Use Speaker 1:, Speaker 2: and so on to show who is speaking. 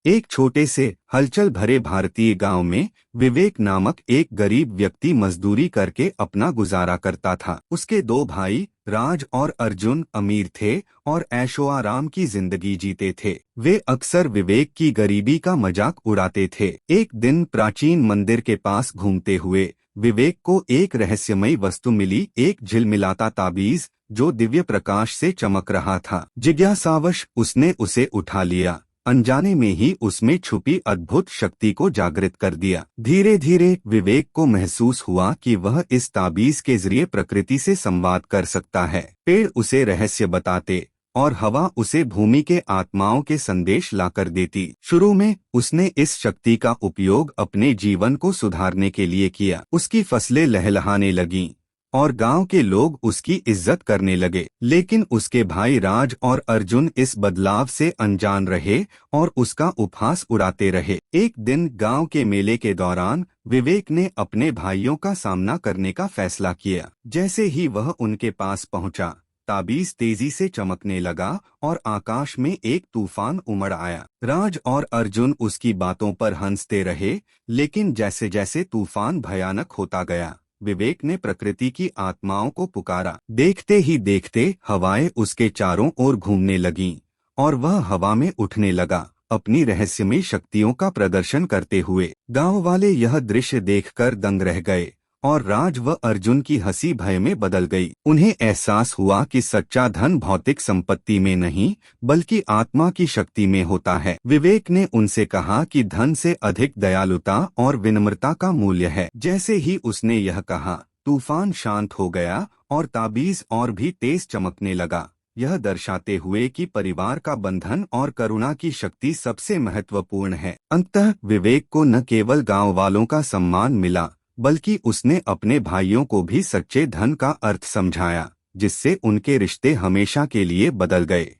Speaker 1: एक छोटे से हलचल भरे भारतीय गांव में विवेक नामक एक गरीब व्यक्ति मजदूरी करके अपना गुजारा करता था। उसके दो भाई राज और अर्जुन अमीर थे और ऐशो-आराम की जिंदगी जीते थे। वे अक्सर विवेक की गरीबी का मजाक उड़ाते थे। एक दिन प्राचीन मंदिर के पास घूमते हुए विवेक को एक रहस्यमयी वस्तु मिली, एक झिलमिलाता ताबीज जो दिव्य प्रकाश से चमक रहा था। जिज्ञासावश उसने उसे उठा लिया, अनजाने में ही उसमें छुपी अद्भुत शक्ति को जागृत कर दिया। धीरे धीरे विवेक को महसूस हुआ कि वह इस ताबीज के जरिए प्रकृति से संवाद कर सकता है। पेड़ उसे रहस्य बताते और हवा उसे भूमि के आत्माओं के संदेश लाकर देती। शुरू में उसने इस शक्ति का उपयोग अपने जीवन को सुधारने के लिए किया। उसकी फसलें लहलहाने लगीं और गांव के लोग उसकी इज्जत करने लगे। लेकिन उसके भाई राज और अर्जुन इस बदलाव से अनजान रहे और उसका उपहास उड़ाते रहे। एक दिन गांव के मेले के दौरान विवेक ने अपने भाइयों का सामना करने का फैसला किया। जैसे ही वह उनके पास पहुंचा, ताबीज तेजी से चमकने लगा और आकाश में एक तूफान उमड़ आया। राज और अर्जुन उसकी बातों पर हंसते रहे, लेकिन जैसे जैसे तूफान भयानक होता गया, विवेक ने प्रकृति की आत्माओं को पुकारा। देखते ही देखते हवाएं उसके चारों ओर घूमने लगीं और वह हवा में उठने लगा, अपनी रहस्यमयी शक्तियों का प्रदर्शन करते हुए। गांव वाले यह दृश्य देखकर दंग रह गए और राज व अर्जुन की हंसी भय में बदल गई। उन्हें एहसास हुआ कि सच्चा धन भौतिक संपत्ति में नहीं बल्कि आत्मा की शक्ति में होता है। विवेक ने उनसे कहा कि धन से अधिक दयालुता और विनम्रता का मूल्य है। जैसे ही उसने यह कहा, तूफान शांत हो गया और ताबीज और भी तेज चमकने लगा, यह दर्शाते हुए कि परिवार का बंधन और करुणा की शक्ति सबसे महत्वपूर्ण है। अंततः विवेक को न केवल गांव वालों का सम्मान मिला, बल्कि उसने अपने भाइयों को भी सच्चे धन का अर्थ समझाया, जिससे उनके रिश्ते हमेशा के लिए बदल गए।